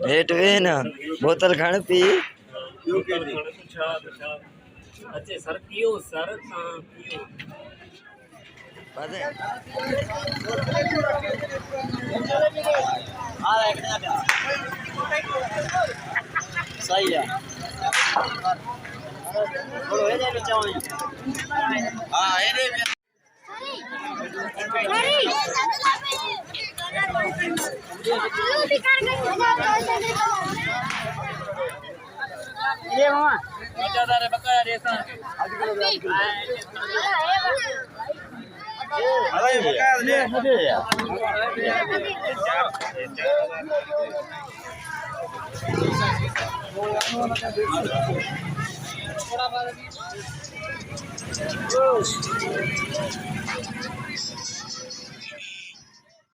हेठ वे ना बोतल खण पी अच्छे सर पियो सर पियो सही है ये मामा रे बकाया रेसा अरे बकाया ले हटे यार